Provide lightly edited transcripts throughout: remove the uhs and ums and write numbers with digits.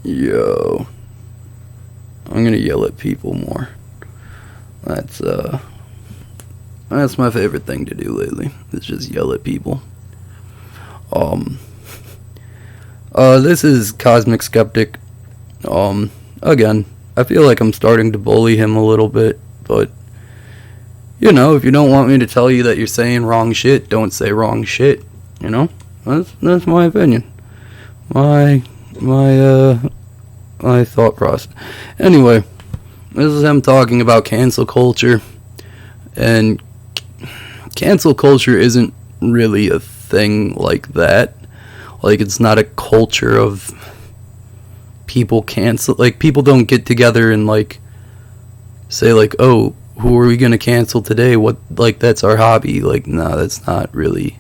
Yo, I'm gonna yell at people more. That's that's my favorite thing to do lately. Is just yell at people. Um, this is Cosmicskeptic. Again, I feel like I'm starting to bully him a little bit, but if you don't want me to tell you that you're saying wrong shit, don't say wrong shit. That's my opinion. My thought process. Anyway, this is him talking about cancel culture, and cancel culture isn't really a thing like that. Like, it's not a culture of people cancel. Like, people don't get together and say oh, who are we gonna cancel today? What, that's our hobby. No, that's not really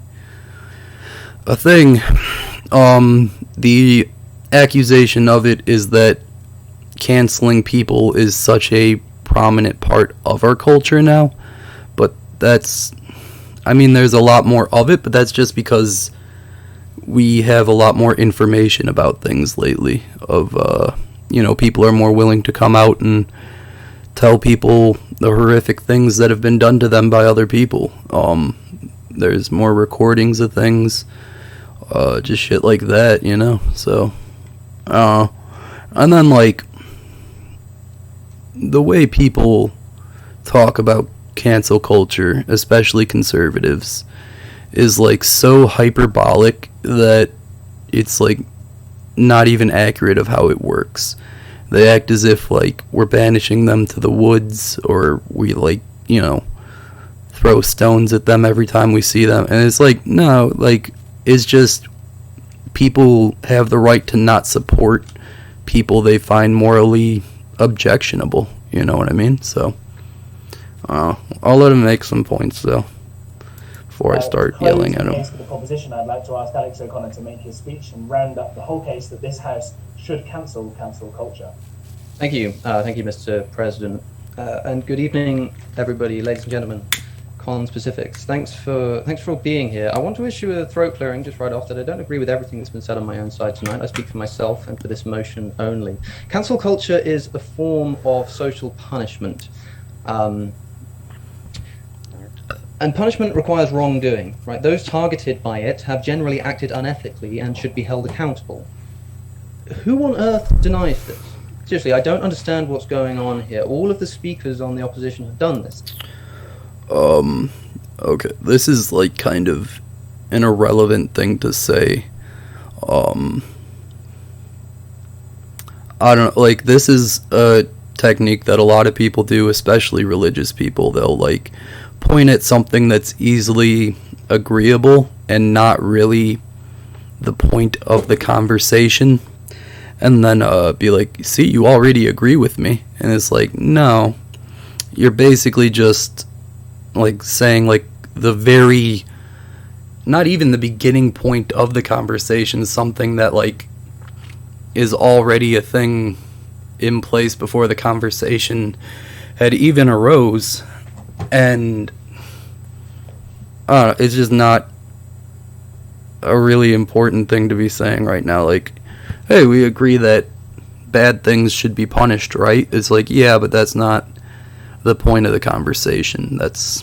a thing. The accusation of it is that canceling people is such a prominent part of our culture now, but there's a lot more of it, but that's just because we have a lot more information about things lately people are more willing to come out and tell people the horrific things that have been done to them by other people. There's more recordings of things, just shit like that, so and then the way people talk about cancel culture, especially conservatives, is so hyperbolic that it's not even accurate of how it works. They act as if we're banishing them to the woods, or we throw stones at them every time we see them, and it's no, it's just people have the right to not support people they find morally objectionable. You know what I mean? So I'll let him make some points though before I start yelling at him. For the proposition, I'd like to ask Alex O'Connor to make his speech and round up the whole case that this House should cancel culture. Thank you, Mr. President, and good evening, everybody, ladies and gentlemen. Conspecifics, thanks for being here. I want to issue a throat clearing just right off that I don't agree with everything that's been said on my own side tonight. I speak for myself and for this motion only. Cancel culture is a form of social punishment. And punishment requires wrongdoing, right? Those targeted by it have generally acted unethically and should be held accountable. Who on earth denies this? Seriously, I don't understand what's going on here. All of the speakers on the opposition have done this. Okay, this is kind of an irrelevant thing to say. I don't know, this is a technique that a lot of people do, especially religious people. They'll point at something that's easily agreeable and not really the point of the conversation, and then be see, you already agree with me. And it's no, you're basically just saying the very, not even the beginning point of the conversation, something that is already a thing in place before the conversation had even arose. And it's just not a really important thing to be saying right now. Hey, we agree that bad things should be punished, right? It's yeah, but that's not the point of the conversation. That's,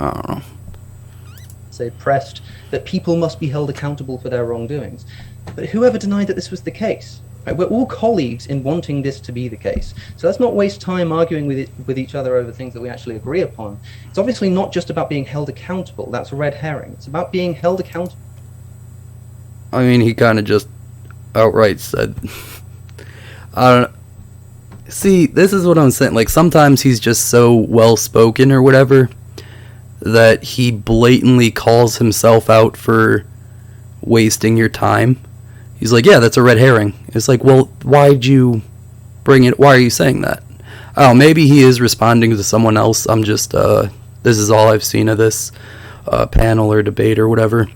I don't know. Say pressed that people must be held accountable for their wrongdoings. But whoever denied that this was the case? Right? We're all colleagues in wanting this to be the case. So let's not waste time arguing with each other over things that we actually agree upon. It's obviously not just about being held accountable. That's a red herring. It's about being held accountable. I mean, he kind of just outright said, I don't know. See, this is what I'm saying. Sometimes he's just so well-spoken or whatever that he blatantly calls himself out for wasting your time. He's yeah, that's a red herring. It's well, why'd you bring it? Why are you saying that? Oh, maybe he is responding to someone else. I'm just, this is all I've seen of this panel or debate or whatever.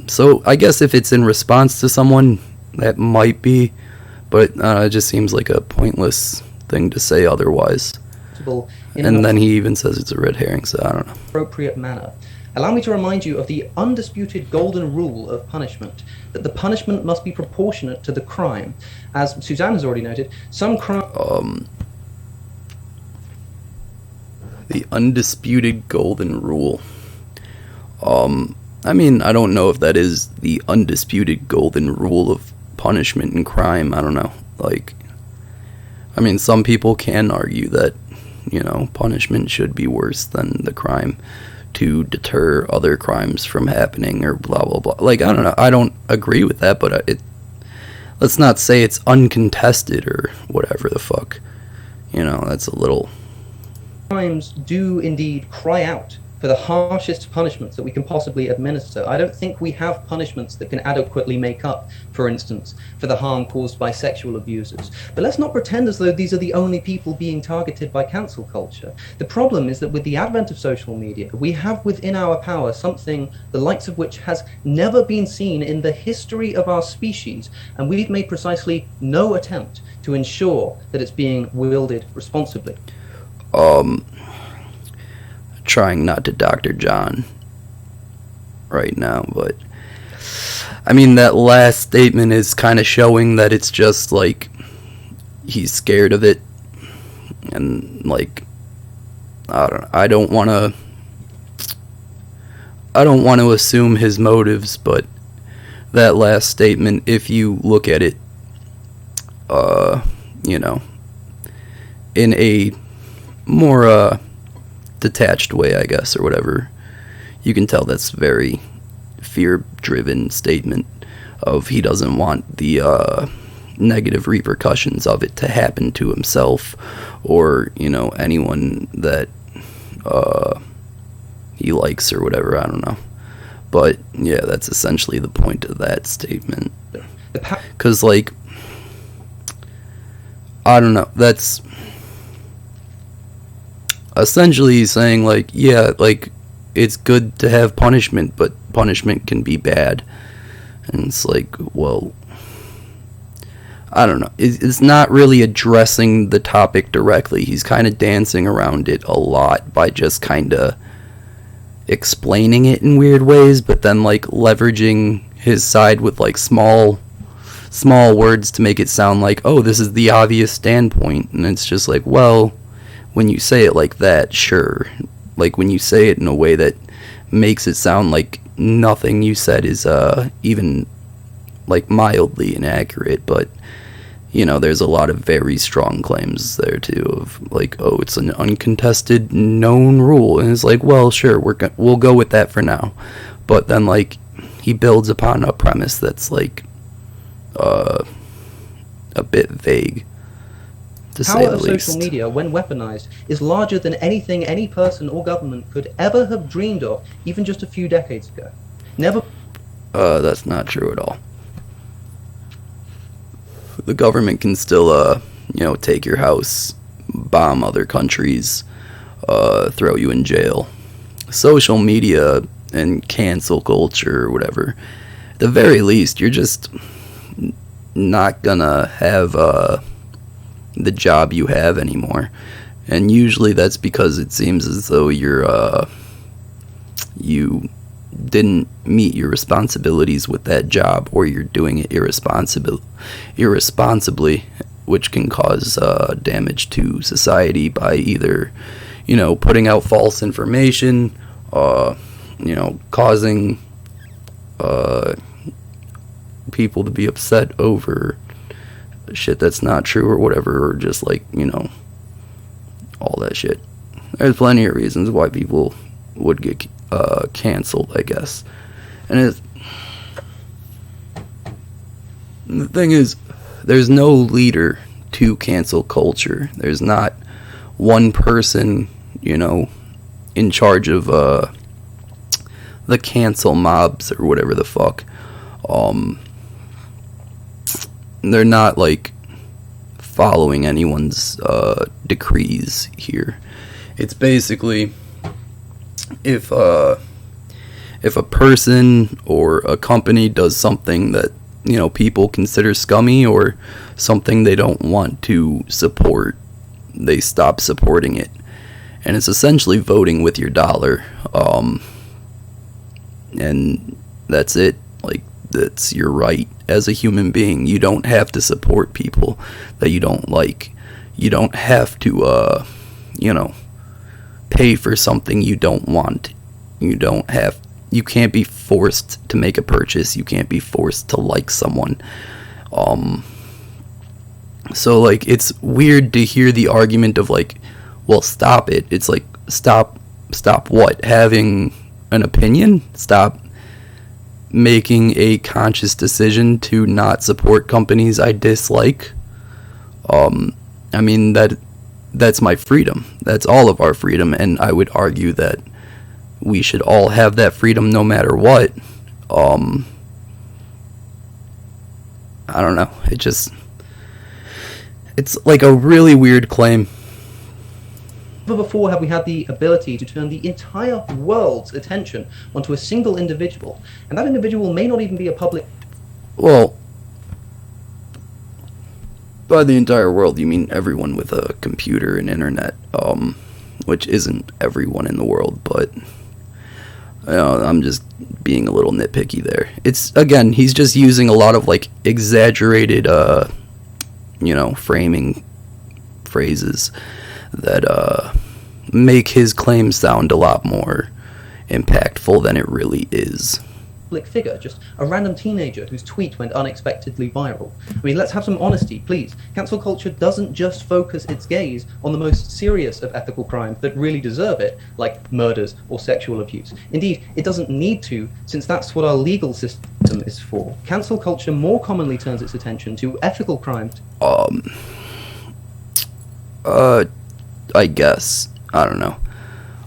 So I guess if it's in response to someone, that might be, but it just seems like a pointless thing to say otherwise. And then he even says it's a red herring, so I don't know. Appropriate manner. Allow me to remind you of the undisputed golden rule of punishment, that the punishment must be proportionate to the crime. As Suzanne has already noted, some crime... The undisputed golden rule. I mean, I don't know if that is the undisputed golden rule of punishment and crime. I don't know. Like, I mean, some people can argue that, you know, punishment should be worse than the crime to deter other crimes from happening or blah, blah, blah. Like, I don't know. I don't agree with that, but let's not say it's uncontested or whatever the fuck. You know, that's a little... Crimes do indeed cry out for the harshest punishments that we can possibly administer. I don't think we have punishments that can adequately make up, for instance, for the harm caused by sexual abusers. But let's not pretend as though these are the only people being targeted by cancel culture. The problem is that with the advent of social media, we have within our power something the likes of which has never been seen in the history of our species, and we've made precisely no attempt to ensure that it's being wielded responsibly. Trying not to Dr. John right now, but I mean, that last statement is kind of showing that it's just like he's scared of it, and like I don't want to assume his motives, but that last statement, if you look at it you know, in a more detached way, I guess, or whatever, you can tell that's very fear-driven statement of he doesn't want the negative repercussions of it to happen to himself or, you know, anyone that he likes or whatever. I don't know, but yeah, that's essentially the point of that statement. Because, like, I don't know, that's essentially saying, like, yeah, like, it's good to have punishment, but punishment can be bad. And it's like, well, I don't know. It's not really addressing the topic directly. He's kind of dancing around it a lot by just kind of explaining it in weird ways, but then, like, leveraging his side with, like, small words to make it sound like, oh, this is the obvious standpoint. And it's just like, well, when you say it like that, sure. Like, when you say it in a way that makes it sound like nothing you said is even, like, mildly inaccurate, but, you know, there's a lot of very strong claims there, too, of, like, oh, it's an uncontested, known rule, and it's like, well, sure, we'll go with that for now, but then, like, he builds upon a premise that's, like, a bit vague. The power of social media, when weaponized, is larger than anything any person or government could ever have dreamed of, even just a few decades ago. Never. That's not true at all. The government can still, you know, take your house, bomb other countries, throw you in jail. Social media and cancel culture or whatever, at the very least, you're just not gonna have, the job you have anymore, and usually that's because it seems as though you didn't meet your responsibilities with that job, or you're doing it irresponsibly, which can cause damage to society by either, you know, putting out false information, you know, causing people to be upset over shit that's not true or whatever, or just, like, you know, all that shit. There's plenty of reasons why people would get canceled, I guess. And the thing is, there's no leader to cancel culture. There's not one person, you know, in charge of the cancel mobs or whatever the fuck. They're not, like, following anyone's decrees here. It's basically, if a person or a company does something that, you know, people consider scummy or something they don't want to support, they stop supporting it. And it's essentially voting with your dollar. and that's it. Like, that's your right as a human being. You don't have to support people that you don't like. You don't have to pay for something you don't want. You can't be forced to make a purchase. You can't be forced to like someone. So, like, it's weird to hear the argument of, like, well, stop it. It's like, stop what? Having an opinion? Stop making a conscious decision to not support companies I dislike? I mean, that's my freedom. That's all of our freedom, and I would argue that we should all have that freedom no matter what. I don't know. It's like a really weird claim. Never before have we had the ability to turn the entire world's attention onto a single individual, and that individual may not even be a public... Well, by the entire world, you mean everyone with a computer and internet, which isn't everyone in the world, but I'm just being a little nitpicky there. It's, again, he's just using a lot of, like, exaggerated, framing phrases that make his claim sound a lot more impactful than it really is. Public figure, just a random teenager whose tweet went unexpectedly viral. I mean, let's have some honesty, please. Cancel culture doesn't just focus its gaze on the most serious of ethical crimes that really deserve it, like murders or sexual abuse. Indeed, it doesn't need to, since that's what our legal system is for. Cancel culture more commonly turns its attention to ethical crimes. I guess. I don't know.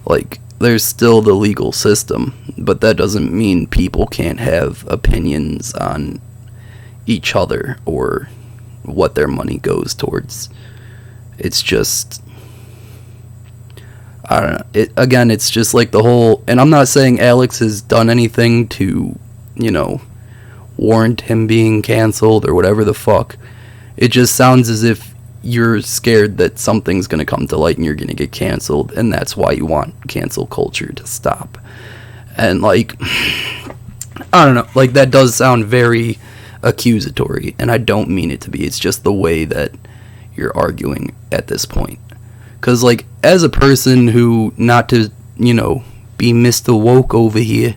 Like, there's still the legal system, but that doesn't mean people can't have opinions on each other or what their money goes towards. It's just, I don't know. It's just like the whole, and I'm not saying Alex has done anything to, warrant him being canceled or whatever the fuck. It just sounds as if you're scared that something's going to come to light and you're going to get canceled, and that's why you want cancel culture to stop. And, like, I don't know, like, that does sound very accusatory, and I don't mean it to be. It's just the way that you're arguing at this point. Because, like, as a person who, not to, be Mr. Woke over here,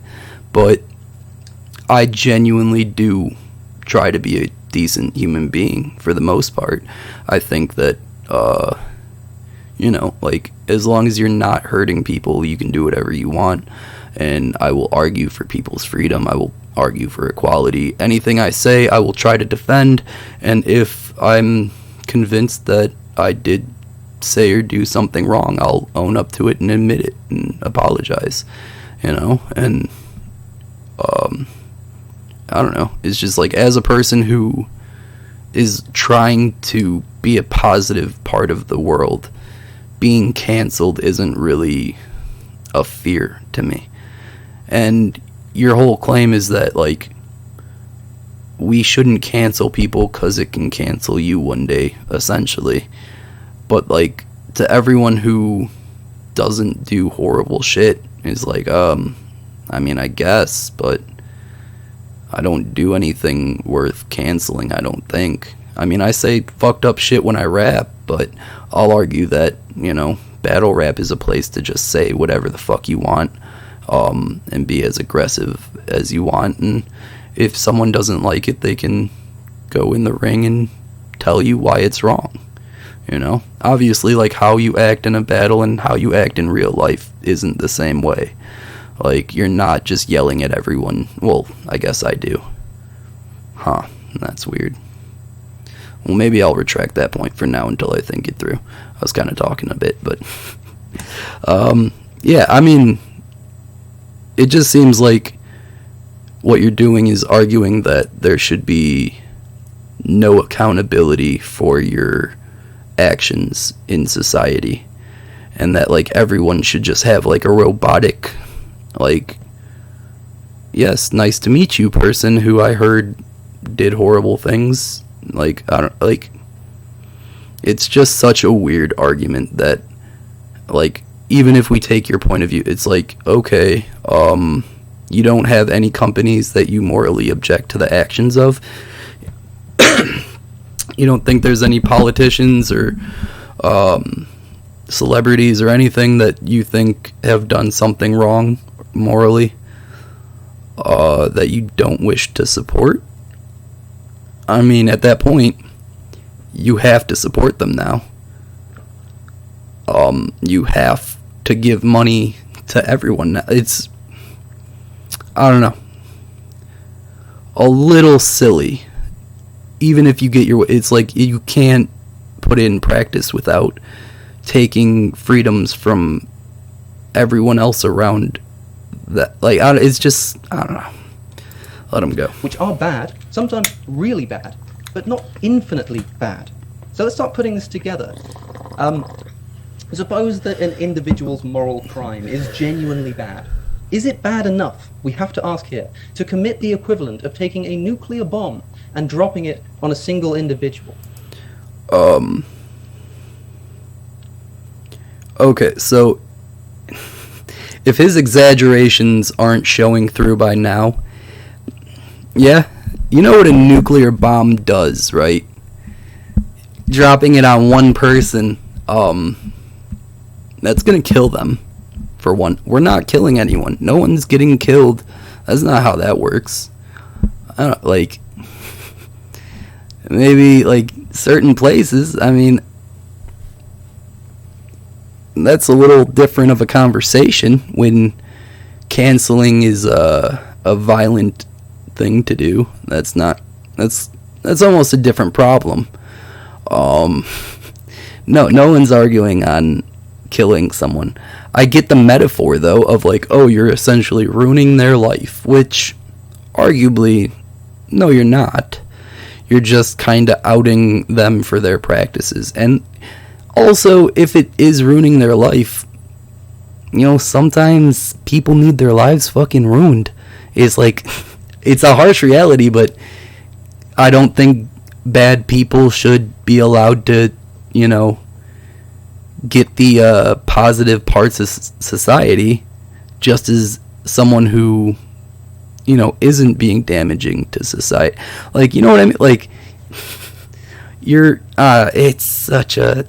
but I genuinely do try to be a decent human being for the most part. I think that like, as long as you're not hurting people, you can do whatever you want, and I will argue for people's freedom. I will argue for equality. Anything I say, I will try to defend, and if I'm convinced that I did say or do something wrong, I'll own up to it and admit it and apologize, and I don't know. It's just like, as a person who is trying to be a positive part of the world, being canceled isn't really a fear to me. And your whole claim is that, like, we shouldn't cancel people because it can cancel you one day, essentially. But, like, to everyone who doesn't do horrible shit, is like, I mean, I guess, but I don't do anything worth canceling, I don't think. I mean, I say fucked up shit when I rap, but I'll argue that, battle rap is a place to just say whatever the fuck you want, and be as aggressive as you want, and if someone doesn't like it, they can go in the ring and tell you why it's wrong. Obviously, like, how you act in a battle and how you act in real life isn't the same way. Like, you're not just yelling at everyone. Well, I guess I do. Huh, that's weird. Well, maybe I'll retract that point for now until I think it through. I was kind of talking a bit, but yeah, I mean, it just seems like what you're doing is arguing that there should be no accountability for your actions in society, and that, like, everyone should just have, like, a robotic, like, yes, nice to meet you person who I heard did horrible things. Like, I don't, like, it's just such a weird argument that, like, even if we take your point of view, it's like, okay, you don't have any companies that you morally object to the actions of. You don't think there's any politicians or celebrities or anything that you think have done something wrong morally that you don't wish to support? I mean, at that point, you have to support them now. You have to give money to everyone now. It's, I don't know, a little silly. Even if you get your way, it's like you can't put it in practice without taking freedoms from everyone else around that. Like, it's just, I don't know. Let them go. Which are bad, sometimes really bad, but not infinitely bad. So let's start putting this together. Suppose that an individual's moral crime is genuinely bad. Is it bad enough, we have to ask here, to commit the equivalent of taking a nuclear bomb and dropping it on a single individual? Okay, so if his exaggerations aren't showing through by now, yeah, you know what a nuclear bomb does, right? Dropping it on one person, that's gonna kill them, for one. We're not killing anyone. No one's getting killed. That's not how that works. I don't, like, maybe, like, certain places, I mean, that's a little different of a conversation when canceling is a violent thing to do. That's almost a different problem. No one's arguing on killing someone. I get the metaphor, though, of like, oh, you're essentially ruining their life, which arguably, no, you're not. You're just kind of outing them for their practices. And also, if it is ruining their life, you know, sometimes people need their lives fucking ruined. It's like, it's a harsh reality, but I don't think bad people should be allowed to, you know, get the positive parts of society, just as someone who, you know, isn't being damaging to society. Like, you know what I mean? Like, it's such a...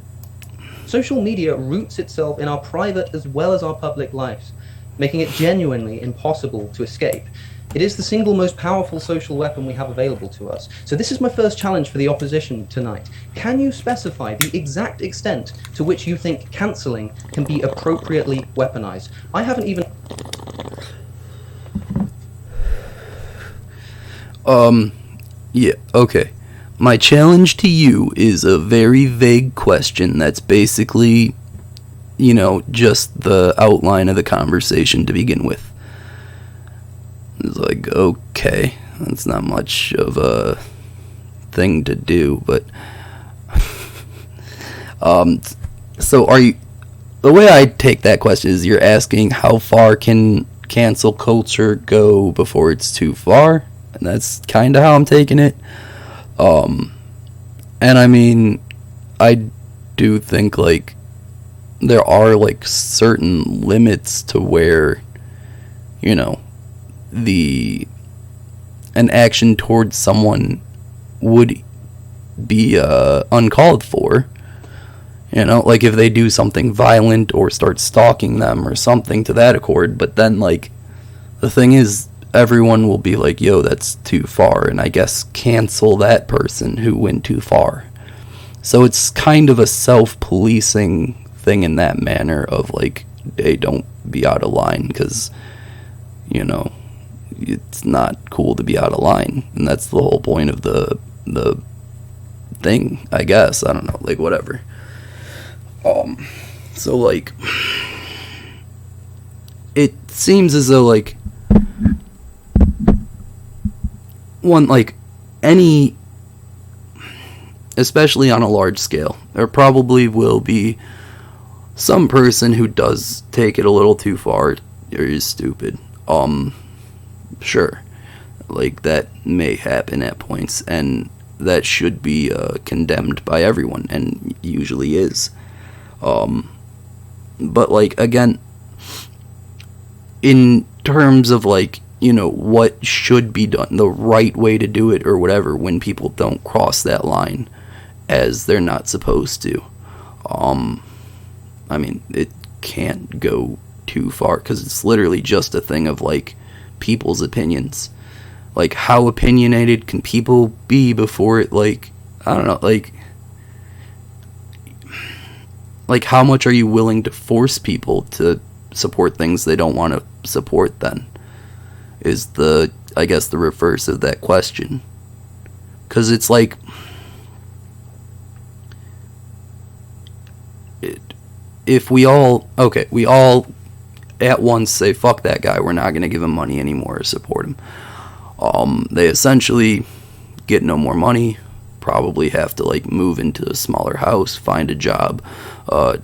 Social media roots itself in our private as well as our public lives, making it genuinely impossible to escape. It is the single most powerful social weapon we have available to us. So this is my first challenge for the opposition tonight. Can you specify the exact extent to which you think cancelling can be appropriately weaponized? I haven't even... Yeah, okay. My challenge to you is a very vague question that's basically, you know, just the outline of the conversation to begin with. It's like, okay, that's not much of a thing to do, but so are you, the way I take that question is you're asking how far can cancel culture go before it's too far, and that's kind of how I'm taking it. And I mean, I do think, like, there are, like, certain limits to where, you know, an action towards someone would be uncalled for. You know, like if they do something violent or start stalking them or something to that accord. But then, like, the thing is, everyone will be like, yo, that's too far, and I guess cancel that person who went too far. So it's kind of a self-policing thing in that manner of, like, hey, don't be out of line, because, you know, it's not cool to be out of line, and that's the whole point of the thing, I guess. I don't know, like, whatever. So, like, it seems as though, like, one, like, any, especially on a large scale, there probably will be some person who does take it a little too far or is stupid. Sure, like, that may happen at points, and that should be condemned by everyone, and usually is. But, like, again, in terms of, like, what should be done, the right way to do it or whatever, when people don't cross that line as they're not supposed to. I mean, it can't go too far, because it's literally just a thing of, like, people's opinions. Like, how opinionated can people be before it, like, I don't know, like how much are you willing to force people to support things they don't want to support, then? Is I guess the reverse of that question. Because it's like, if we all at once say, fuck that guy, we're not going to give him money anymore or support him, they essentially get no more money, probably have to, like, move into a smaller house, find a job,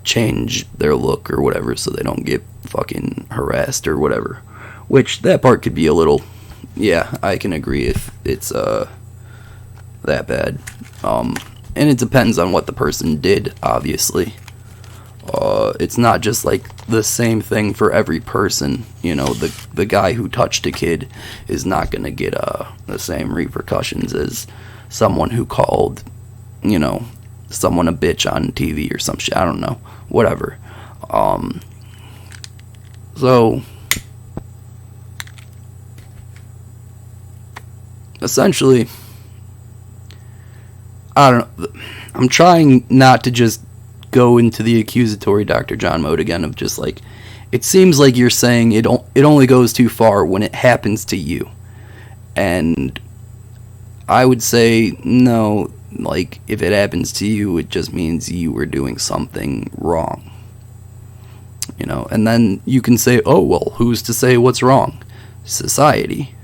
change their look or whatever so they don't get fucking harassed or whatever. Which, that part could be a little, yeah, I can agree if it's that bad. And it depends on what the person did, obviously. It's not just, like, the same thing for every person. The guy who touched a kid is not going to get the same repercussions as someone who called, someone a bitch on TV or some shit. I don't know. Whatever. So, essentially, I don't know. I'm trying not to just go into the accusatory Dr. John mode again of just, like, it seems like you're saying it only goes too far when it happens to you. And I would say, no, like, if it happens to you, it just means you were doing something wrong. And then you can say, oh, well, who's to say what's wrong? Society.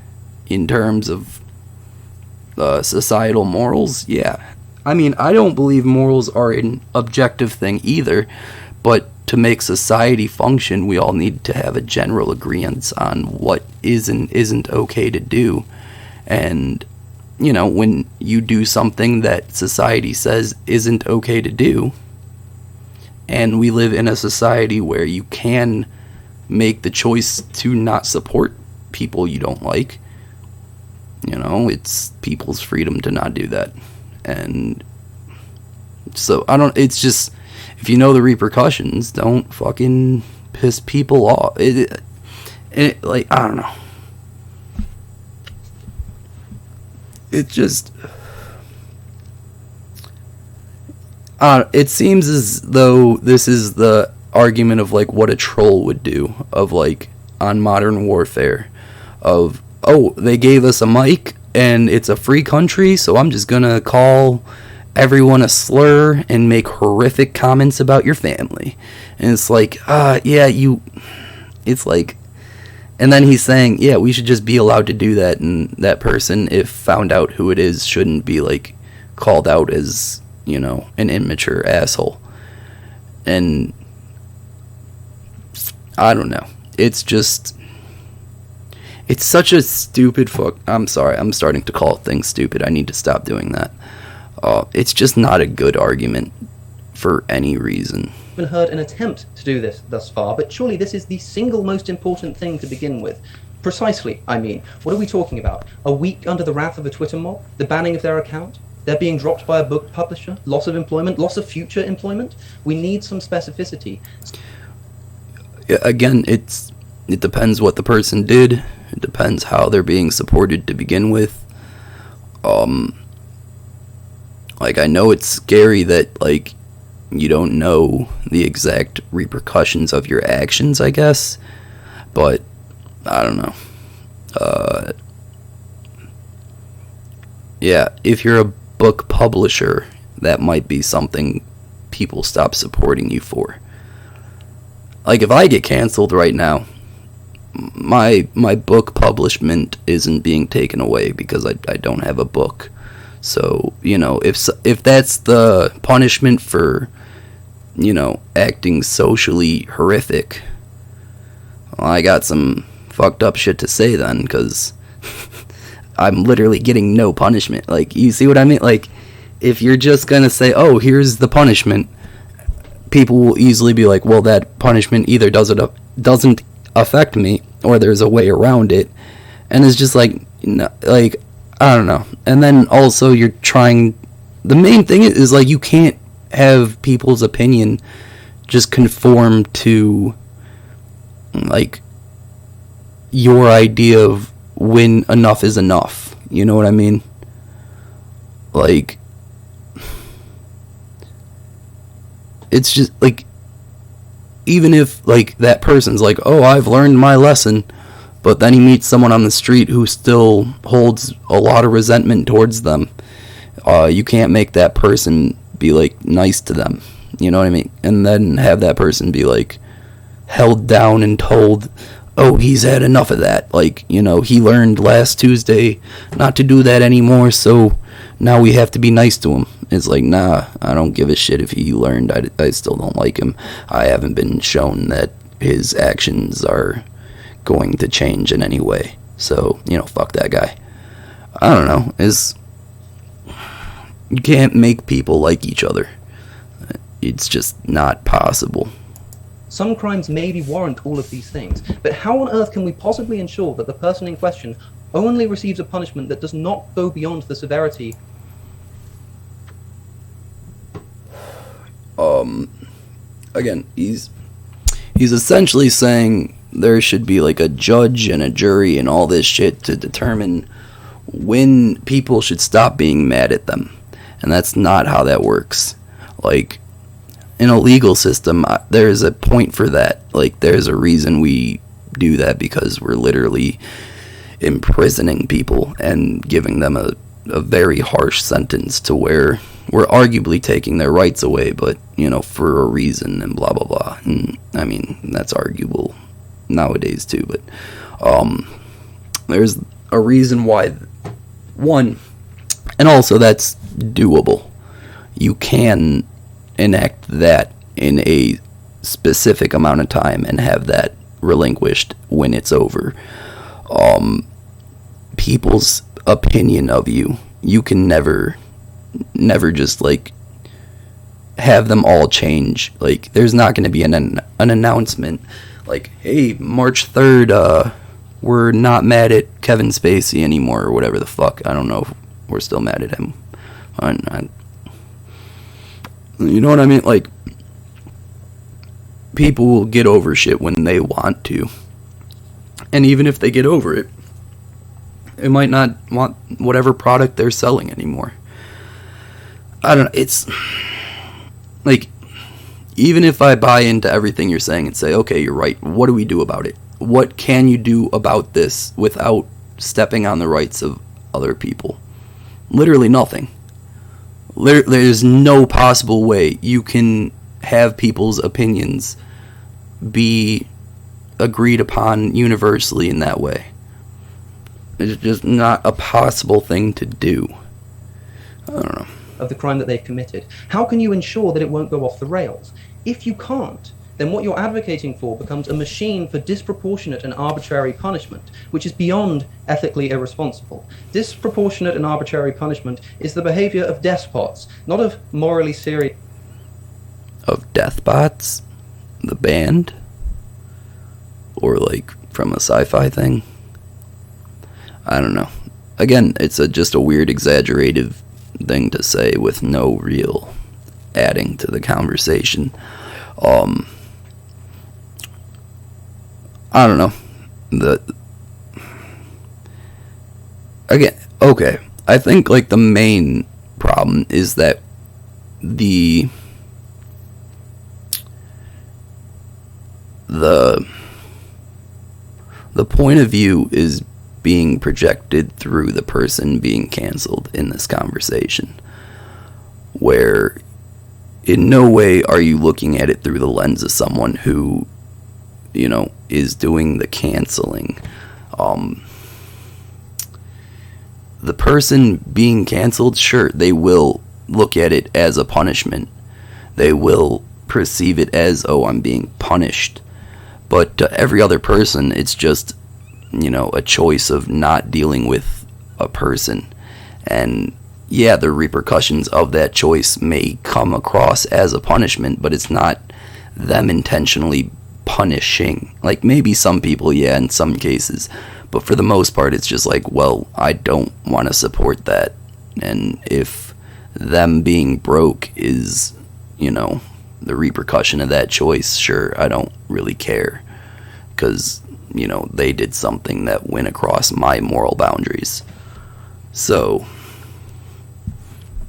In terms of societal morals, yeah. I mean, I don't believe morals are an objective thing either, but to make society function, we all need to have a general agreement on what is and isn't okay to do. And, when you do something that society says isn't okay to do, and we live in a society where you can make the choice to not support people you don't like, it's people's freedom to not do that. And so, it's just, if you know the repercussions, don't fucking piss people off. Like, I don't know. It just, it seems as though this is the argument of, like, what a troll would do, of, like, on Modern Warfare, of, oh, they gave us a mic, and it's a free country, so I'm just gonna call everyone a slur and make horrific comments about your family. And it's like, it's like, and then he's saying, yeah, we should just be allowed to do that, and that person, if found out who it is, shouldn't be, like, called out as, an immature asshole. And I don't know. It's just, it's such a stupid I'm sorry, I'm starting to call things stupid. I need to stop doing that. It's just not a good argument for any reason. I haven't heard an attempt to do this thus far, but surely this is the single most important thing to begin with. Precisely, I mean. What are we talking about? A week under the wrath of a Twitter mob? The banning of their account? They're being dropped by a book publisher? Loss of employment? Loss of future employment? We need some specificity. Again, it depends what the person did. It depends how they're being supported to begin with. Like, I know it's scary that, like, you don't know the exact repercussions of your actions, I guess. But, I don't know. Yeah, if you're a book publisher, that might be something people stop supporting you for. Like, if I get canceled right now, my book publishment isn't being taken away because I don't have a book. So, if that's the punishment for, acting socially horrific, well, I got some fucked up shit to say then, because I'm literally getting no punishment. Like, you see what I mean? Like, if you're just gonna say, oh, here's the punishment, people will easily be like, well, that punishment either doesn't affect me, or there's a way around it, And it's just like, like, I don't know. And then also you're trying, the main thing is like, you can't have people's opinion just conform to like your idea of when enough is enough. You know what I mean? Like, it's just like, even if like that person's like, oh, I've learned my lesson, but then he meets someone on the street who still holds a lot of resentment towards them, you can't make that person be like nice to them. You know what I mean? And then have that person be like held down and told, oh, he's had enough of that. Like, you know, he learned last Tuesday not to do that anymore, so now we have to be nice to him. It's like, nah, I don't give a shit if he learned. I still don't like him. I haven't been shown that his actions are going to change in any way. So, you know, fuck that guy. I don't know. You can't make people like each other. It's just not possible. Some crimes maybe warrant all of these things, but how on earth can we possibly ensure that the person in question only receives a punishment that does not go beyond the severity? Again, he's essentially saying there should be like a judge and a jury and all this shit to determine when people should stop being mad at them. And that's not how that works. Like, in a legal system, there's a point for that. Like, there's a reason we do that, because we're literally imprisoning people and giving them a very harsh sentence to where we're arguably taking their rights away, but, you know, for a reason and blah, blah, blah. And, I mean, that's arguable nowadays, too, but there's a reason why, one, and also that's doable. You can enact that in a specific amount of time and have that relinquished when it's over. People's opinion of you can never just like have them all change. Like, there's not going to be an announcement like, hey, March 3rd, we're not mad at Kevin Spacey anymore, or whatever the fuck. I don't know if we're still mad at him. You know what I mean? Like, people will get over shit when they want to. And even if they get over it, they might not want whatever product they're selling anymore. I don't know. It's like, even if I buy into everything you're saying and say, okay, you're right, what do we do about it? What can you do about this without stepping on the rights of other people? Literally nothing. There's no possible way you can have people's opinions be agreed upon universally in that way. It's just not a possible thing to do. I don't know. Of the crime that they've committed. How can you ensure that it won't go off the rails? If you can't, then what you're advocating for becomes a machine for disproportionate and arbitrary punishment, which is beyond ethically irresponsible. Disproportionate and arbitrary punishment is the behavior of despots, not of morally serious... Of Deathbots? The band? Or like from a sci-fi thing? I don't know. Again, it's just a weird exaggerative thing to say with no real adding to the conversation. I don't know. Again, okay. I think like the main problem is that the point of view is being projected through the person being canceled in this conversation, where in no way are you looking at it through the lens of someone who, you know, is doing the canceling. The person being canceled, sure, they will look at it as a punishment. They will perceive it as, oh, I'm being punished. But to every other person, it's just, you know, a choice of not dealing with a person. And yeah, the repercussions of that choice may come across as a punishment, but it's not them intentionally punishing. Like, maybe some people, yeah, in some cases, but for the most part, it's just like, well, I don't want to support that. And if them being broke is, the repercussion of that choice, sure, I don't really care. Because, they did something that went across my moral boundaries. So,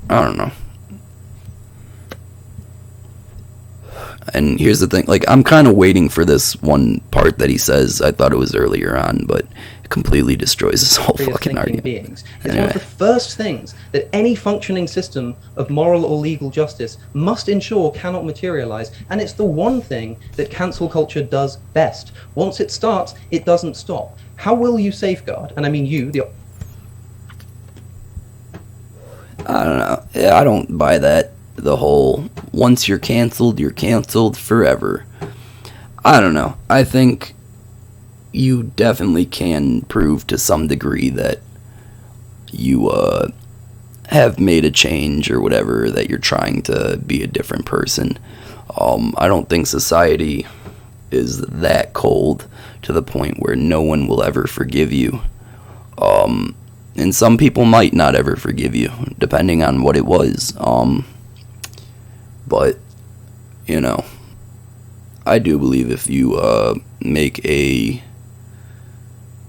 I don't know. And here's the thing, like, I'm kind of waiting for this one part that he says. I thought it was earlier on, but it completely destroys this whole fucking argument. Beings. It's one of the first things that any functioning system of moral or legal justice must ensure cannot materialize, and it's the one thing that cancel culture does best. Once it starts, it doesn't stop. How will you safeguard, and I mean you, I don't know. Yeah, I don't buy that. The whole, once you're canceled forever. I don't know. I think you definitely can prove to some degree that you have made a change or whatever, that you're trying to be a different person. I don't think society is that cold to the point where no one will ever forgive you. And some people might not ever forgive you, depending on what it was. But, I do believe if you make a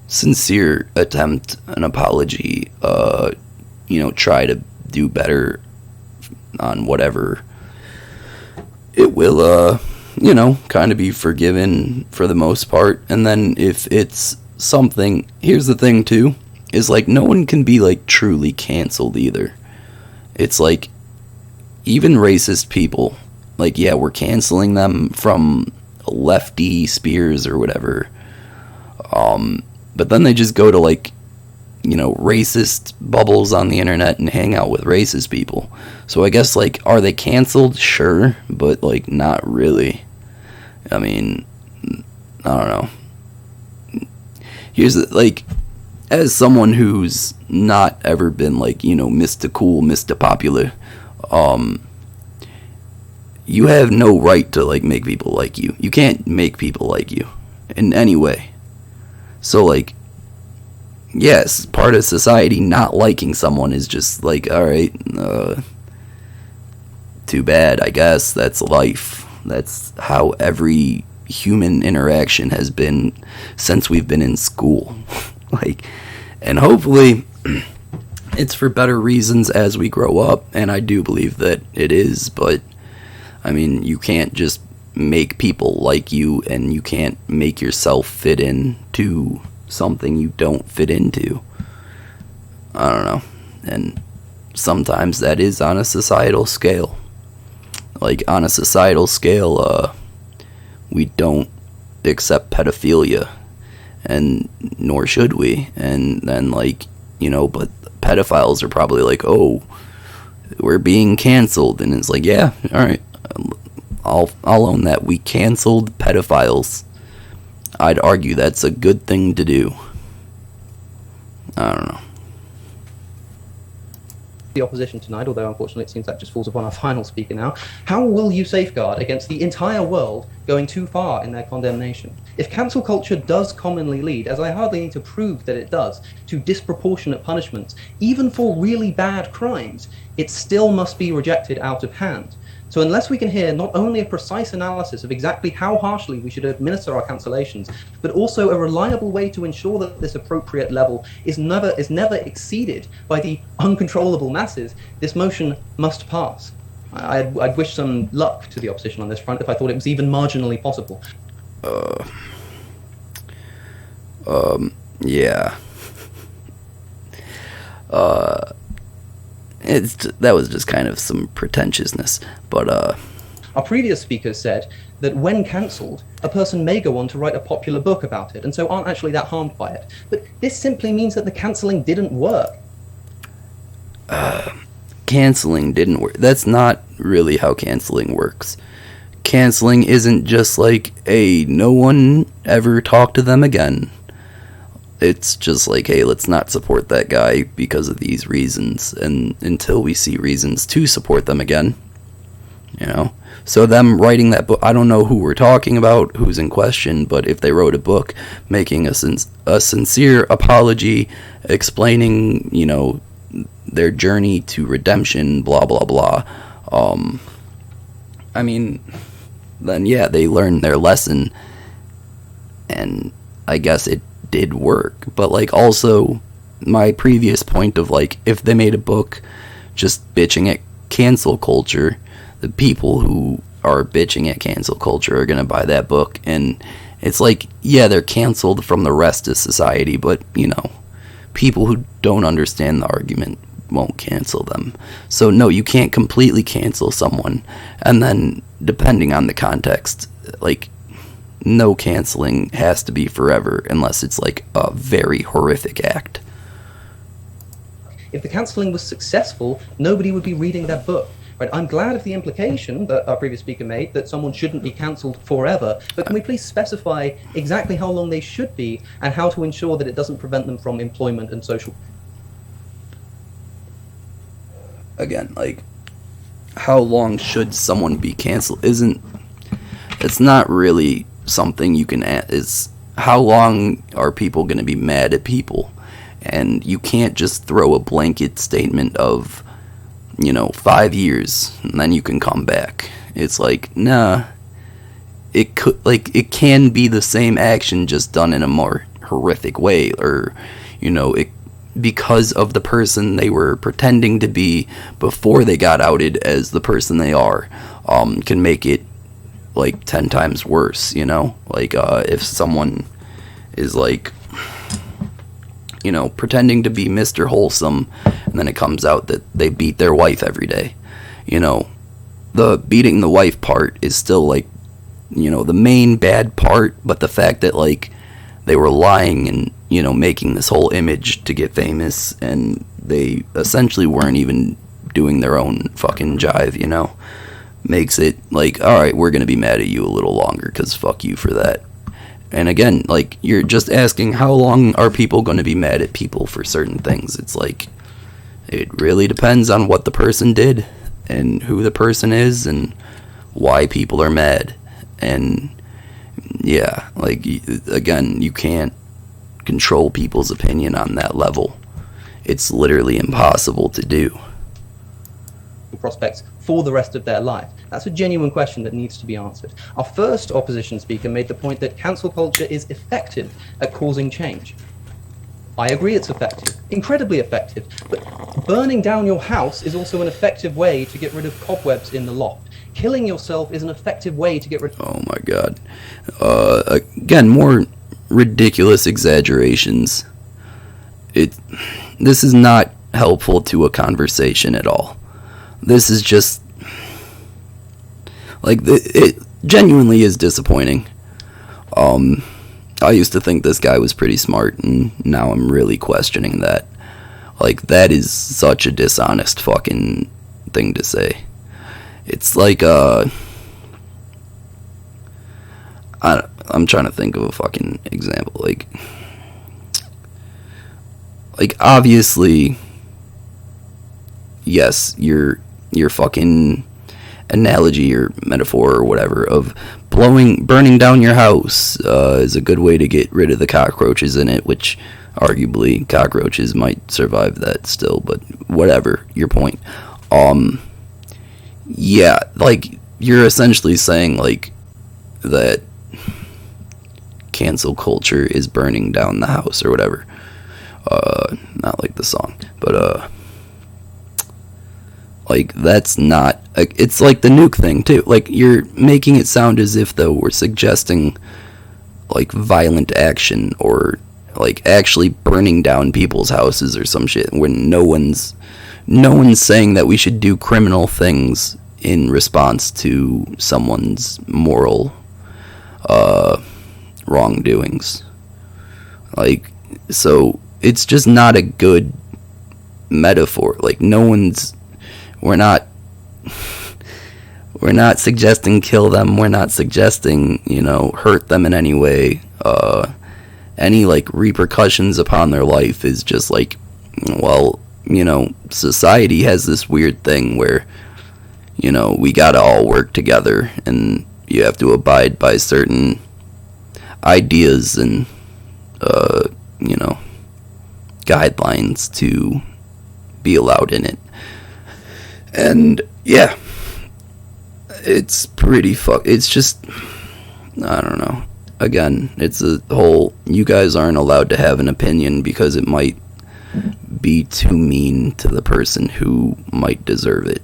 sincere attempt, an apology, try to do better on whatever, it will, kind of be forgiven for the most part. And then if it's something, here's the thing too, is like, no one can be like truly canceled either. It's like, even racist people, like, yeah, we're canceling them from lefty spears or whatever. But then they just go to, like, racist bubbles on the internet and hang out with racist people. So I guess, like, are they canceled? Sure, but, like, not really. I mean, I don't know. Here's the, like, as someone who's not ever been, like, Mr. Cool, Mr. Popular, you have no right to, like, make people like you. You can't make people like you in any way. So, like, yes, part of society not liking someone is just like, alright, too bad, I guess. That's life. That's how every human interaction has been since we've been in school. Like, and hopefully it's for better reasons as we grow up, and I do believe that it is, but I mean, you can't just make people like you, and you can't make yourself fit into something you don't fit into. I don't know. And sometimes that is on a societal scale. Like, on a societal scale, we don't accept pedophilia, and nor should we. And then, like, but pedophiles are probably like, oh, we're being canceled. And it's like, yeah, alright, I'll own that. We canceled pedophiles. I'd argue that's a good thing to do. I don't know. The opposition tonight, although unfortunately it seems that just falls upon our final speaker now. How will you safeguard against the entire world going too far in their condemnation? If cancel culture does commonly lead, as I hardly need to prove that it does, to disproportionate punishments, even for really bad crimes, it still must be rejected out of hand. So unless we can hear not only a precise analysis of exactly how harshly we should administer our cancellations, but also a reliable way to ensure that this appropriate level is never exceeded by the uncontrollable masses, this motion must pass. I'd wish some luck to the opposition on this front if I thought it was even marginally possible. Yeah. That was just kind of some pretentiousness, but Our previous speaker said that when cancelled, a person may go on to write a popular book about it, and so aren't actually that harmed by it. But this simply means that the cancelling didn't work. Canceling didn't work. That's not really how canceling works. Canceling isn't just like, hey, no one ever talk to them again. It's just like, hey, let's not support that guy because of these reasons, and until we see reasons to support them again, you know. So them writing that book, I don't know who we're talking about, who's in question, but if they wrote a book making a sincere apology, explaining, you know, their journey to redemption, blah blah blah, I mean, then yeah, they learned their lesson, and I guess it did work. But like, also my previous point of like, if they made a book just bitching at cancel culture, the people who are bitching at cancel culture are gonna buy that book, and it's like, yeah, they're canceled from the rest of society, but you know, people who don't understand the argument won't cancel them. So no, you can't completely cancel someone, and then depending on the context, like, no canceling has to be forever unless it's like a very horrific act. If the cancelling was successful, nobody would be reading that book. Right? I'm glad of the implication that our previous speaker made that someone shouldn't be cancelled forever, but can we please specify exactly how long they should be and how to ensure that it doesn't prevent them from employment and social... Again, like, how long should someone be canceled it's not really something you can add. Is how long are people going to be mad at people? And you can't just throw a blanket statement of, you know, 5 years and then you can come back. It's like, nah, it can be the same action just done in a more horrific way, or, you know, it, because of the person they were pretending to be before they got outed as the person they are, can make it like 10 times worse, you know? Like, if someone is like, you know, pretending to be Mr. Wholesome, and then it comes out that they beat their wife every day, you know, the beating the wife part is still like, you know, the main bad part, but the fact that like they were lying and, you know, making this whole image to get famous, and they essentially weren't even doing their own fucking jive, you know, makes it like, alright, we're gonna be mad at you a little longer, because fuck you for that. And again, like, you're just asking how long are people gonna be mad at people for certain things. It's like, it really depends on what the person did, and who the person is, and why people are mad. And yeah, like, again, you can't control people's opinion on that level. It's literally impossible to do. Prospects for the rest of their life? That's a genuine question that needs to be answered. Our first opposition speaker made the point that cancel culture is effective at causing change. I agree it's effective, incredibly effective, but burning down your house is also an effective way to get rid of cobwebs in the loft. Killing yourself is an effective way to get rid of... Oh my god. Again, more ridiculous exaggerations. This is not helpful to a conversation at all. This is just, like, it genuinely is disappointing. I used to think this guy was pretty smart, and now I'm really questioning that. Like, that is such a dishonest fucking thing to say. It's like, I'm trying to think of a fucking example. Like obviously, yes, your fucking analogy or metaphor or whatever of burning down your house is a good way to get rid of the cockroaches in it, which arguably cockroaches might survive that still, but whatever, your point. Yeah, like, you're essentially saying, like, that cancel culture is burning down the house or whatever. Not like the song, but like, that's not, it's like the nuke thing too. Like, you're making it sound as if though we're suggesting like violent action, or like actually burning down people's houses or some shit, when no one's saying that we should do criminal things in response to someone's moral wrongdoings. Like, so it's just not a good metaphor. Like, we're not suggesting kill them, we're not suggesting, you know, hurt them in any way. Any like repercussions upon their life is just like, well, you know, society has this weird thing where, we gotta all work together, and you have to abide by certain ideas and, guidelines to be allowed in it. And, yeah, it's pretty it's just, I don't know. Again, it's a whole, you guys aren't allowed to have an opinion because it might be too mean to the person who might deserve it.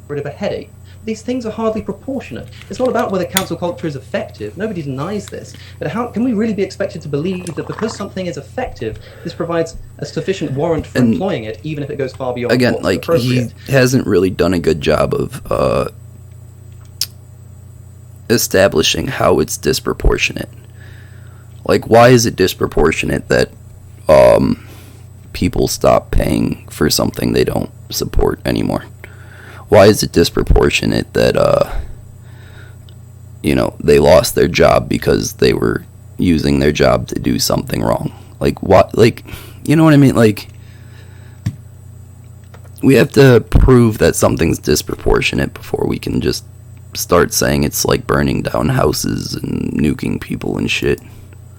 Rid of a headache. These things are hardly proportionate. It's not about whether cancel culture is effective. Nobody denies this. But how can we really be expected to believe that because something is effective, this provides a sufficient warrant for employing it, even if it goes far beyond again, what's like, appropriate? he hasn't really done a good job of establishing how it's disproportionate. Like, why is it disproportionate that people stop paying for something they don't support anymore? Why is it disproportionate that they lost their job because they were using their job to do something wrong? Like, what? Like, you know what I mean? Like, we have to prove that something's disproportionate before we can just start saying it's like burning down houses and nuking people and shit.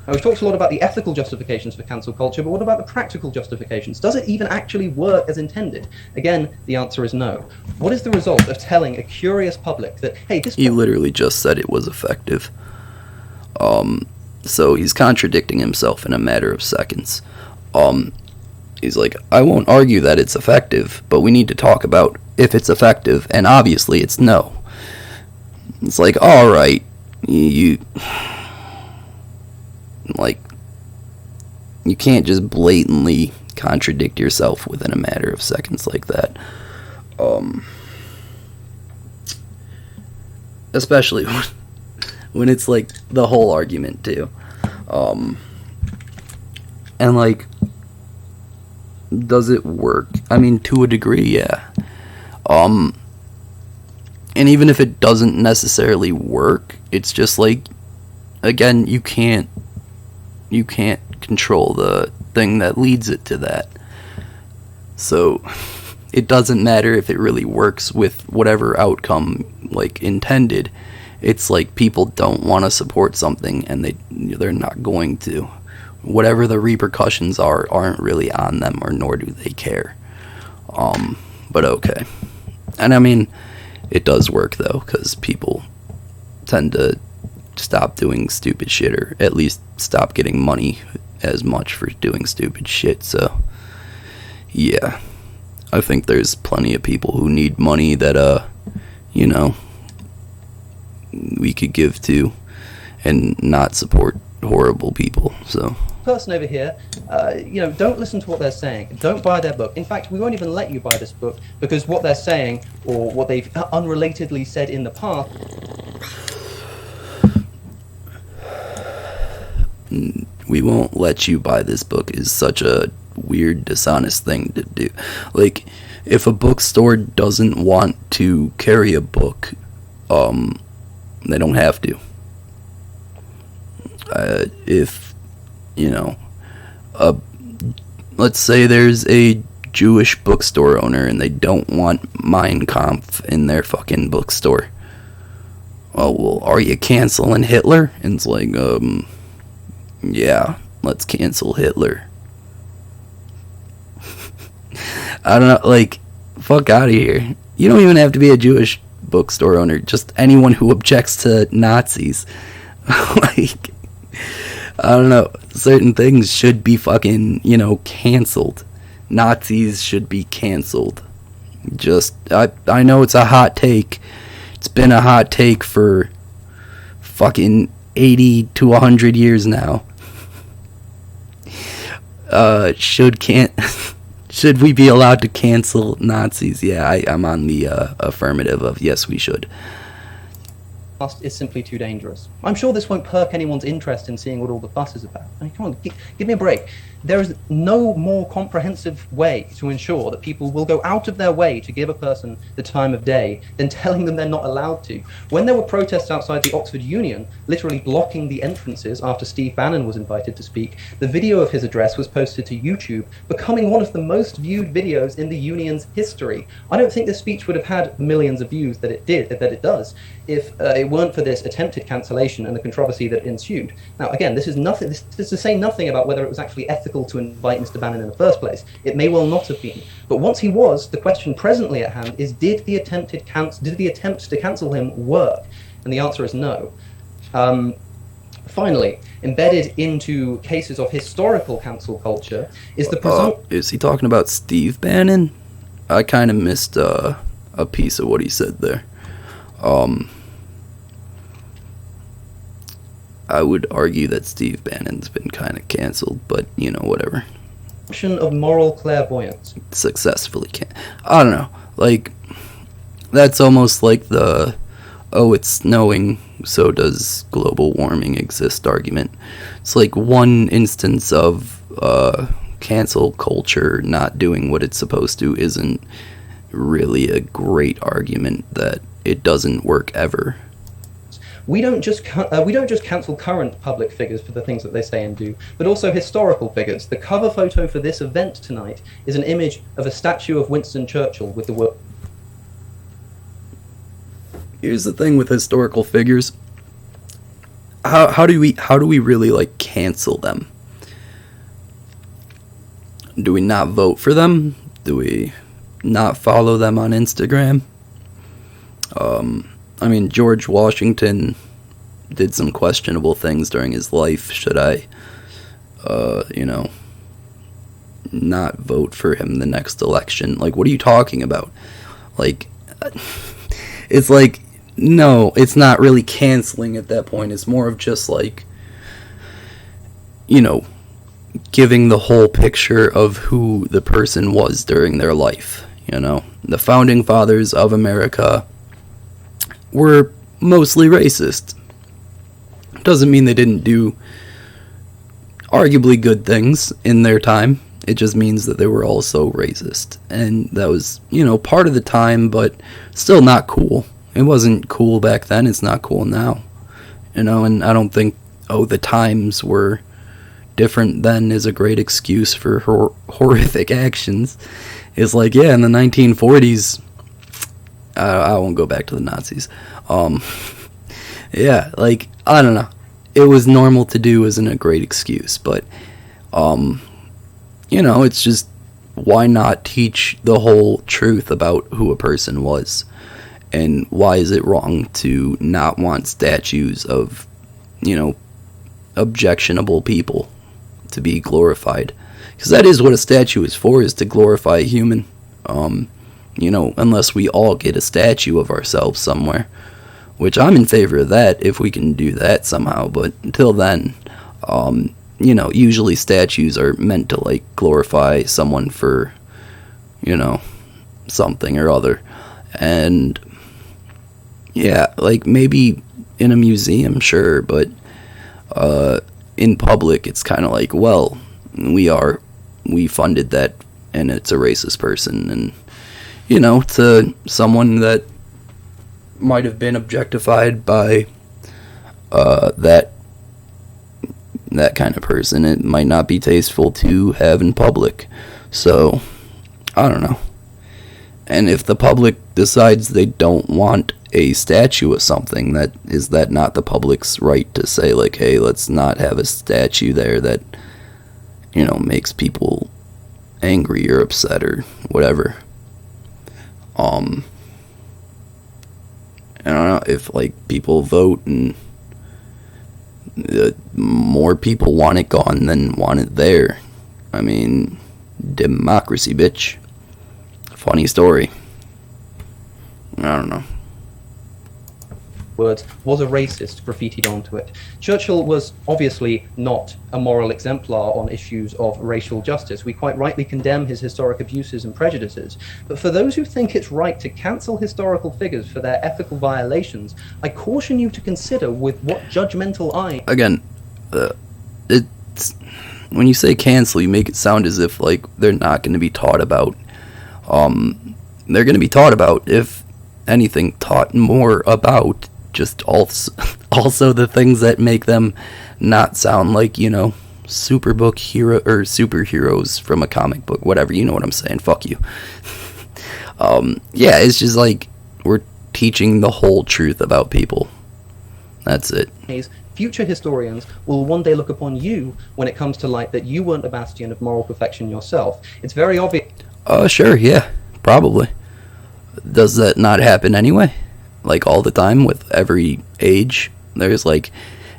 Now, we've talked a lot about the ethical justifications for cancel culture, but what about the practical justifications? Does it even actually work as intended? Again, the answer is no. What is the result of telling a curious public that, hey, this... He literally just said it was effective. So he's contradicting himself in a matter of seconds. He's like, I won't argue that it's effective, but we need to talk about if it's effective, and obviously it's no. It's like, alright, you can't just blatantly contradict yourself within a matter of seconds like that. Especially when it's like the whole argument too. And like, does it work? I mean, to a degree, yeah. And even if it doesn't necessarily work, it's just like, again, you can't control the thing that leads it to that. So it doesn't matter if it really works with whatever outcome like intended. It's like people don't want to support something and they're not going to. Whatever the repercussions aren't really on them, or nor do they care. But okay. And I mean, it does work though, because people tend to stop doing stupid shit, or at least stop getting money as much for doing stupid shit. So yeah, I think there's plenty of people who need money that we could give to and not support horrible people. So person over here, don't listen to what they're saying. Don't buy their book. In fact, we won't even let you buy this book, because what they're saying, or what they've unrelatedly said in the past... We won't let you buy this book is such a weird, dishonest thing to do. Like, if a bookstore doesn't want to carry a book, they don't have to. If, let's say there's a Jewish bookstore owner and they don't want Mein Kampf in their fucking bookstore. Oh, well, are you canceling Hitler? And it's like, yeah, let's cancel Hitler. I don't know, like, fuck out of here. You don't even have to be a Jewish bookstore owner, just anyone who objects to Nazis. Like, I don't know, certain things should be fucking, canceled. Nazis should be canceled. Just, I know it's a hot take. It's been a hot take for fucking 80 to 100 years now. Should we be allowed to cancel Nazis? Yeah, I'm on the affirmative of yes, we should. past is simply too dangerous. I'm sure this won't perk anyone's interest in seeing what all the fuss is about. I mean, come on, give me a break. There is no more comprehensive way to ensure that people will go out of their way to give a person the time of day than telling them they're not allowed to. When there were protests outside the Oxford Union, literally blocking the entrances after Steve Bannon was invited to speak, the video of his address was posted to YouTube, becoming one of the most viewed videos in the union's history. I don't think this speech would have had the millions of views that it does, if it weren't for this attempted cancellation and the controversy that ensued. Now, again, this is to say nothing about whether it was actually ethical to invite Mr. Bannon in the first place. It may well not have been. But once he was, the question presently at hand is, did the attempt to cancel him work? And the answer is no. Finally, embedded into cases of historical cancel culture is the presumption... Is he talking about Steve Bannon? I kind of missed a piece of what he said there. I would argue that Steve Bannon's been kind of canceled, but, you know, whatever. Of moral clairvoyance. Successfully I don't know. Like, that's almost like the, oh, it's snowing, so does global warming exist argument. It's like one instance of cancel culture not doing what it's supposed to isn't really a great argument that it doesn't work ever. We don't just cancel current public figures for the things that they say and do, but also historical figures. The cover photo for this event tonight is an image of a statue of Winston Churchill with the word... Here's the thing with historical figures. How do we really, like, cancel them? Do we not vote for them? Do we not follow them on Instagram? I mean, George Washington did some questionable things during his life. Should I, not vote for him the next election? Like, what are you talking about? Like, it's like, no, it's not really canceling at that point. It's more of just like, giving the whole picture of who the person was during their life. The founding fathers of America were mostly racist. Doesn't mean they didn't do arguably good things in their time. It just means that they were also racist. And that was, part of the time, but still not cool. It wasn't cool back then. It's not cool now. And I don't think, the times were different then is a great excuse for horrific actions. It's like, yeah, in the 1940s, I won't go back to the Nazis. Yeah, like, I don't know. It was normal to do isn't a great excuse, but, it's just, why not teach the whole truth about who a person was? And why is it wrong to not want statues of, objectionable people to be glorified? Because that is what a statue is for, is to glorify a human. Unless we all get a statue of ourselves somewhere, which I'm in favor of that if we can do that somehow. But until then, usually statues are meant to, like, glorify someone for, something or other. And yeah, like, maybe in a museum, sure, but in public it's kind of like, well, we funded that and it's a racist person, and to someone that might have been objectified by that kind of person, it might not be tasteful to have in public. So, I don't know. And if the public decides they don't want a statue of something, is that not the public's right to say, like, hey, let's not have a statue there that, makes people angry or upset or whatever? I don't know, if, like, people vote and more people want it gone than want it there. I mean, democracy, bitch. Funny story. I don't know. words, was a racist graffitied onto it. Churchill was obviously not a moral exemplar on issues of racial justice. We quite rightly condemn his historic abuses and prejudices. But for those who think it's right to cancel historical figures for their ethical violations, I caution you to consider with what judgmental eye... Again, it's... When you say cancel, you make it sound as if, like, they're not going to be taught about. They're going to be taught about, if anything, taught more about just also the things that make them not sound like, you know, superbook hero or superheroes from a comic book, whatever, you know what I'm saying, fuck you. Yeah, it's just like we're teaching the whole truth about people. That's it. Future historians will one day look upon you when it comes to light that you weren't a bastion of moral perfection yourself. It's very obvious. Sure, yeah, probably. Does that not happen anyway? Like all the time with every age? There's like,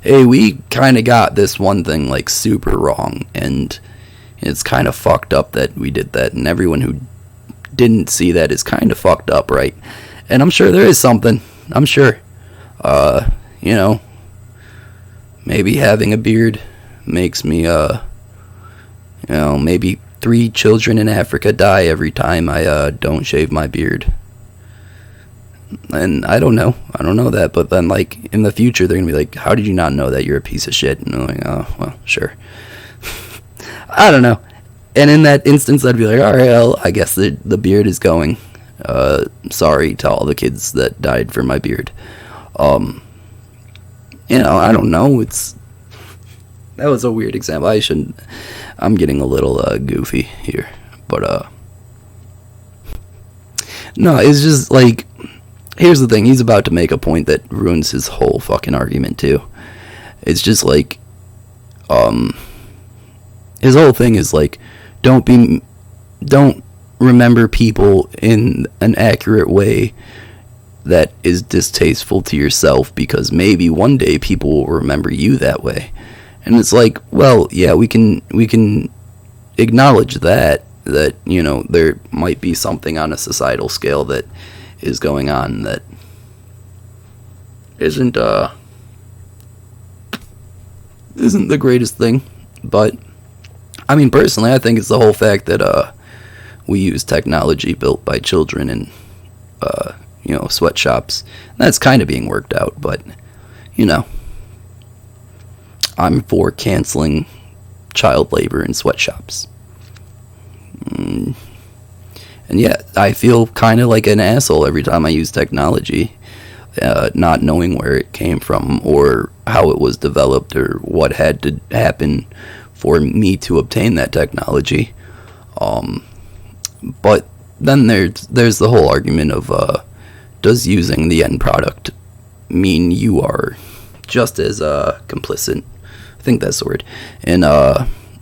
hey, we kind of got this one thing like super wrong, and it's kind of fucked up that we did that, and everyone who didn't see that is kind of fucked up, right? And I'm sure there is something. I'm sure. You know, maybe having a beard makes me, you know, maybe 3 children in Africa die every time I don't shave my beard. And I don't know that, but then, like, in the future, they're gonna be like, how did you not know that? You're a piece of shit. And I'm like, oh, well, sure. I don't know. And in that instance, I'd be like, alright, well, I guess the beard is going. Sorry to all the kids that died for my beard. You know, I don't know, that was a weird example. I'm getting a little goofy here, but no, it's just like, here's the thing, he's about to make a point that ruins his whole fucking argument too. It's just like, his whole thing is like, don't remember people in an accurate way that is distasteful to yourself, because maybe one day people will remember you that way. And it's like, well, yeah, we can acknowledge that, you know, there might be something on a societal scale that is going on that isn't the greatest thing. But I mean, personally, I think it's the whole fact that we use technology built by children in you know, sweatshops. That's kind of being worked out, but you know, I'm for canceling child labor in sweatshops. And yeah, I feel kind of like an asshole every time I use technology, not knowing where it came from or how it was developed or what had to happen for me to obtain that technology. But then there's the whole argument of does using the end product mean you are just as complicit, I think that's the word, in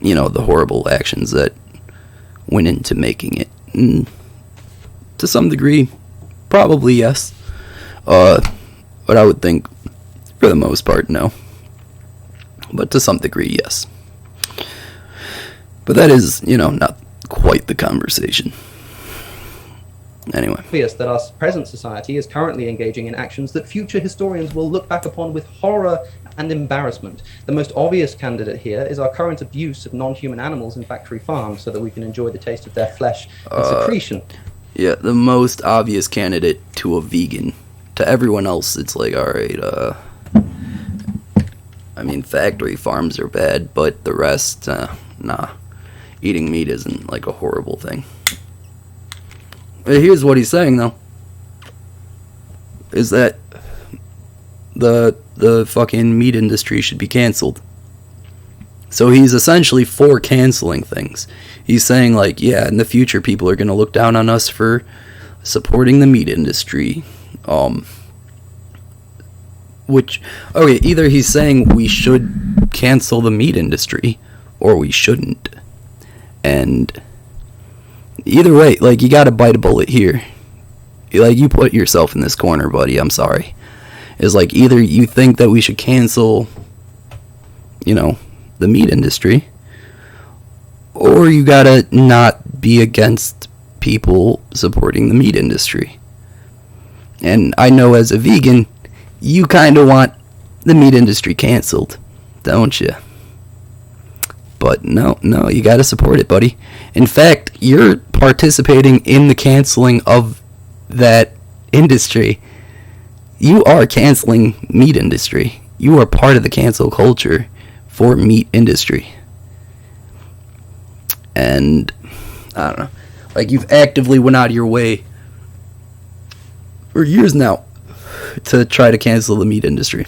you know, the horrible actions that went into making it? And to some degree, probably yes, but I would think for the most part no, but to some degree yes. But that is, you know, not quite the conversation. Anyway. Obvious that our present society is currently engaging in actions that future historians will look back upon with horror and embarrassment. The most obvious candidate here is our current abuse of non-human animals in factory farms so that we can enjoy the taste of their flesh and secretion. Yeah, the most obvious candidate to a vegan. To everyone else, it's like, alright, I mean, factory farms are bad, but the rest, nah. Eating meat isn't like a horrible thing. Here's what he's saying, though, is that the fucking meat industry should be canceled. So he's essentially for canceling things. He's saying, like, yeah, in the future people are going to look down on us for supporting the meat industry. Which, okay, either he's saying we should cancel the meat industry, or we shouldn't. And either way, like, you gotta bite a bullet here. Like, you put yourself in this corner, buddy, I'm sorry. It's like, either you think that we should cancel, you know, the meat industry, or you gotta not be against people supporting the meat industry. And I know as a vegan, you kind of want the meat industry canceled, don't you? But no, you gotta support it, buddy. In fact, you're participating in the canceling of that industry. You are canceling meat industry. You are part of the cancel culture for meat industry. And, I don't know. Like, you've actively went out of your way for years now to try to cancel the meat industry.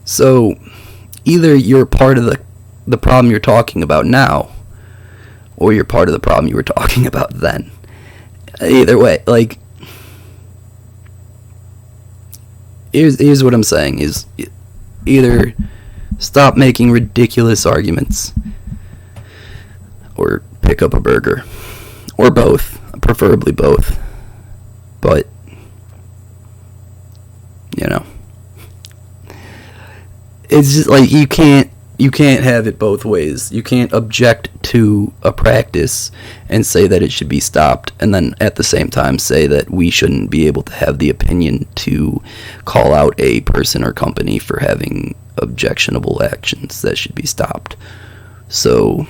So, either you're part of the problem you're talking about now, or you're part of the problem you were talking about then. Either way, like, here's what I'm saying, is either stop making ridiculous arguments, or pick up a burger, or both, preferably both, but, you know, it's just like you can't have it both ways. You can't object to a practice and say that it should be stopped, and then at the same time say that we shouldn't be able to have the opinion to call out a person or company for having objectionable actions that should be stopped. So